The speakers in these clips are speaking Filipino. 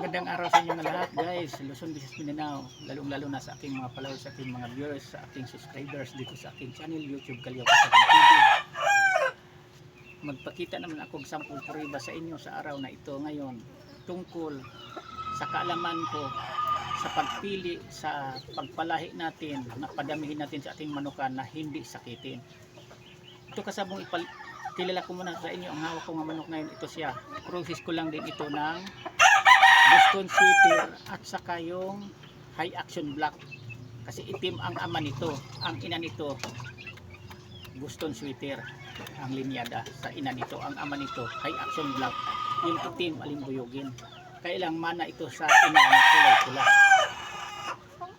Magandang araw sa inyo na lahat guys, Luzon, Visayas, Mindanao, lalong-lalo na sa aking mga followers, sa aking mga viewers, sa aking subscribers dito sa aking channel YouTube Kalyaw Kasabang TV. Magpakita naman ako ng sampung pruweba sa inyo sa araw na ito ngayon tungkol sa kaalaman ko sa pagpili sa pagpalahi natin, na padamihin natin sa ating manukan na hindi sakitin. Ito kasabong kilala ko muna sa inyo ang hawak ko ng manok ngayon. Ito siya, process ko lang din ito ng Boston Sweeter at saka yung High Action Black, kasi itim ang ama nito, ang ina nito Boston Sweeter, ang linyada sa ina nito, ang ama nito High Action Black, yung itim alimbuyogin. Kailang mana ito sa ina na kulay pula.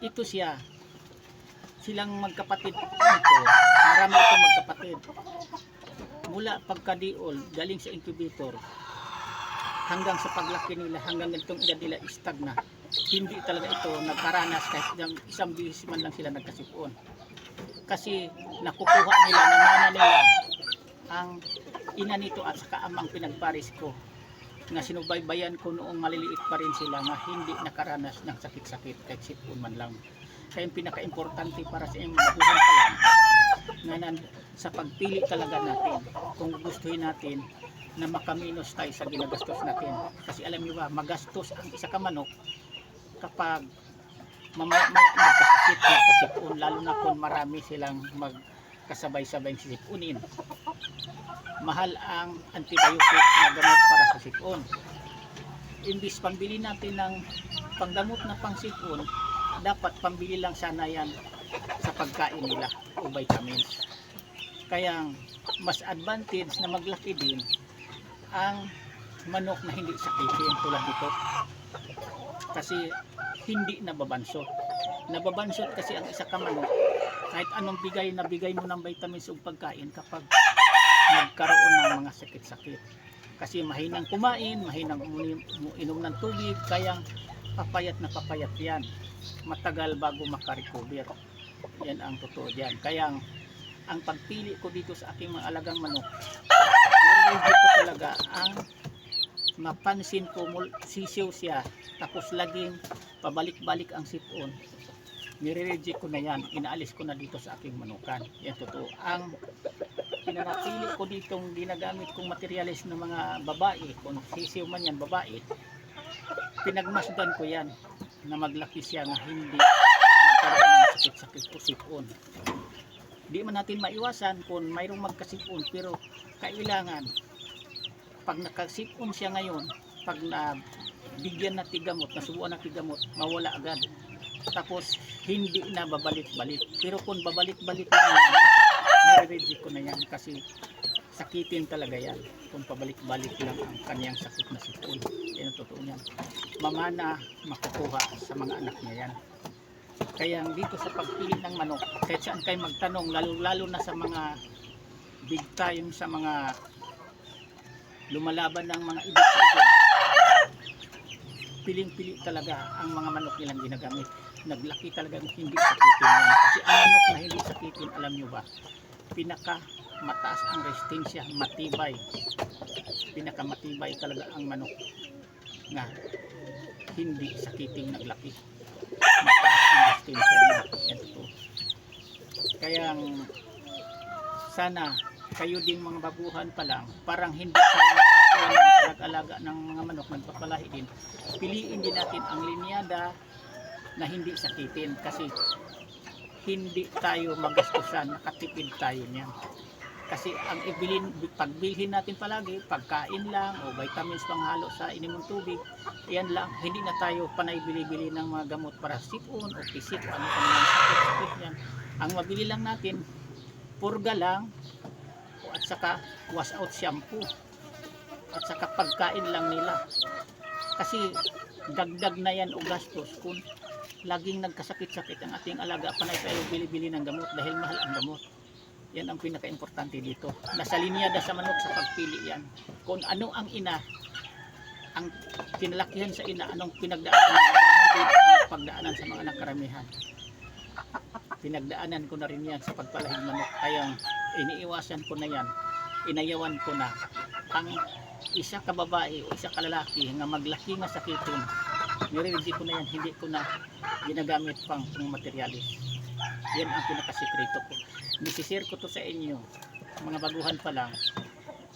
Ito siya, silang magkapatid nito, marami itong magkapatid mula pagkadiol galing sa incubator hanggang sa paglaki nila, hanggang ganitong edad nila istag na. Hindi talaga ito nagkaranas kahit isang bihis man lang sila nagkasipon. Kasi nakukuha nila, namana nila ang ina nito at saka amang pinagparis ko na sinubaybayan ko noong maliliit pa rin sila, na hindi nakaranas ng sakit-sakit kahit sipon man lang. Kaya yung pinaka-importante para sa inyong baguhan pa lang na sa pagpili talaga natin, kung gustuhin natin na makaminos tayo sa ginagastos natin. Kasi alam niyo ba, magastos ang isa ka manok kapag magkasakit, magkasipon, lalo na kung marami silang magkasabay-sabay sisipunin. Mahal ang antibiotic na gamot para sa sipon. Imbis pambili natin ng panggamot na pangsipon, dapat pambili lang sana yan sa pagkain nila o vitamins. Kaya mas advantage na maglaki din ang manok na hindi sakitin tulad nito, kasi hindi nababansot kasi ang isa ka manok kahit anong bigay na bigay mo ng vitamins o pagkain kapag nagkaroon ng mga sakit-sakit, kasi mahinang kumain, mahinang inom ng tubig, kaya papayat na papayat yan, matagal bago makarecover. Yan ang totoo dyan. Kaya ang pagpili ko dito sa aking mga alagang manok, nire-review ko talaga ang mapansin ko sisiw siya tapos laging pabalik-balik ang sipon. Nire-reject ko na yan, inaalis ko na dito sa aking manukan. Yan totoo. Ang pinanapili ko ditong ginagamit kong materialis ng mga babae, kung sisiw man yan babae, pinagmasdan ko yan na maglaki siya na hindi magkaroon ng sakit-sakit po sipon. Di man natin maiwasan kung mayroong magkasipon, pero kailangan pag nakasipon siya ngayon, pag bigyan na tigamot, nasubuan na tigamot, mawala agad, tapos hindi na babalik-balik. Pero kung babalik-balik na yan, nire-reject ko na yan, kasi sakitin talaga yan kung pabalik-balik lang ang kanyang sakit na sipon. Yan ang totoo niyan, mamana makukuha sa mga anak niya yan. Kaya dito sa pagpili ng manok, kahit saan kayo magtanong, lalo na sa mga big time, sa mga lumalaban ng mga ibig-ibig, piling-pili talaga ang mga manok nilang ginagamit. Naglaki talaga hindi sakitin yan. Kasi ang manok na hindi sakitin, alam nyo ba, pinaka mataas ang resistensya, matibay, pinaka matibay talaga ang manok na hindi sakiting naglaki. Mataas ang resistensya niya. Yan ito. Kaya sana kayo din mga baguhan pa lang, parang hindi kayo nag-alaga ng mga manok, nagpapalahi din, piliin din natin ang linyada na hindi sakitin, kasi hindi tayo magastusan, nakatipid tayo niyan. Kasi ang pagbilhin natin palagi, pagkain lang o vitamins panghalo sa ininong tubig, yan lang, hindi na tayo panay bili-bili ng mga gamot para sipon o pisit, ano pa naman sakit-sakit yan. Ang mabili lang natin, purga lang, at saka wash out shampoo, at saka pagkain lang nila, kasi dagdag na yan o gastos kung laging nagkasakit-sakit ang ating alaga, panay tayo bili-bili ng gamot dahil mahal ang gamot. Yan ang pinaka-importante dito, nasa linyada sa manok sa pagpili yan, kung ano ang ina, ang kinalakihan sa ina, anong pinagdaanan, ang pagdaanan sa mga anak karamihan, pinagdaanan ko na rin yan sa pagpalahig manok. Kaya iniiwasan ko na yan, inayawan ko na ang isa ka babae o isa ka lalaki nga maglaki nga sakitin, Nire-reject ko na yan, hindi ko na ginagamit pang materialis. Yan ang pinakasikreto ko. Nisishare ko to sa inyo, mga baguhan pa lang,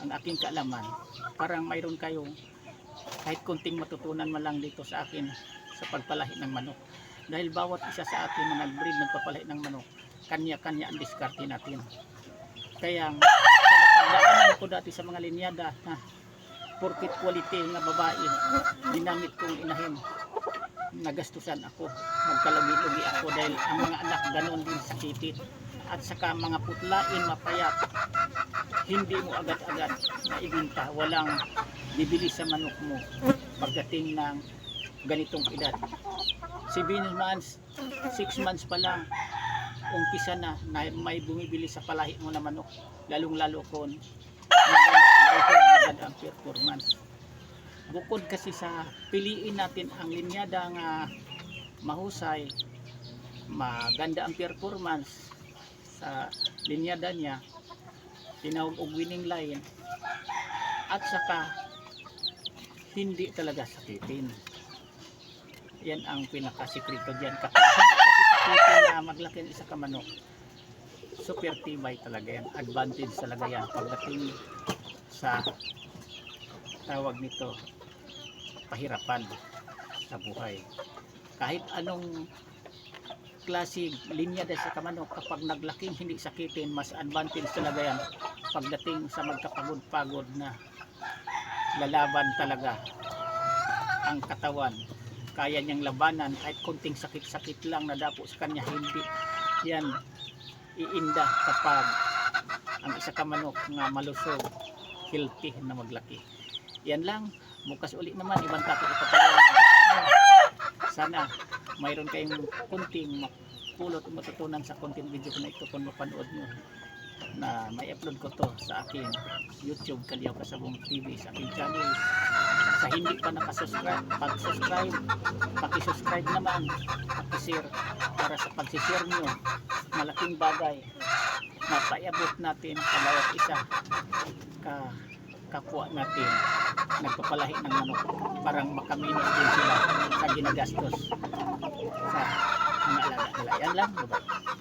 ang aking kaalaman. Parang mayroon kayong kahit konting matutunan man lang dito sa akin sa pagpalahi ng manok. Dahil bawat isa sa atin na nag-breed, nagpapalahi ng manok, kanya-kanya ang diskarte natin. Kaya sa napagdaanan ko dati sa mga linyada na porkit quality nga babae, ginamit kong inahin, nagastusan ako, magkalugi-lugi ako dahil ang mga anak ganon din sakitin. At saka mga putlain, mapayat, hindi mo agad-agad na ibinta, walang bibili sa manok mo pagdating ng ganitong edad. 7 months, 6 months pa lang, umpisa na may bumibili sa palahi mo na manok, lalong-lalo kung maganda ang performance. Bukod kasi sa piliin natin ang linyada nga mahusay, maganda ang performance sa linyada niya, tinawag og winning line, at saka hindi talaga sakitin. Yan ang pinakasikreto dyan. Kapag hindi kasi sakitin na maglaki ng isa ka manok, super tibay talaga yan, advantage talaga yan pagdating sa tawag nito pahirapan sa buhay. Kahit anong klase linya dahil sa kamanok, kapag naglaking hindi sakitin, mas advantage talaga yan pagdating sa magkapagod-pagod na lalaban talaga ang katawan. Kaya niyang labanan kahit konting sakit-sakit lang na dapo sa kanya, hindi yan iinda kapag ang isa ka manok nga malusog, healthy na maglaki. Yan lang, bukas uli naman ibang topic ipapagawa sa inyo. Sana mayroon kayong kunting mapulot o matutunan sa content video ko na ito kung mapanood nyo, na may upload ko to sa aking YouTube, Kalyaw Kasabong TV, sa aking channel. Sa hindi pa nakasubscribe, pag-subscribe, paki-subscribe naman, paki-share, para sa pag-share nyo, malaking bagay na paiabot natin sa bawat isa kapwa natin nagpapalahi ng manok, parang makaminos din sila sa ginagastos sa mga alaga nila. Yan lang, bye-bye.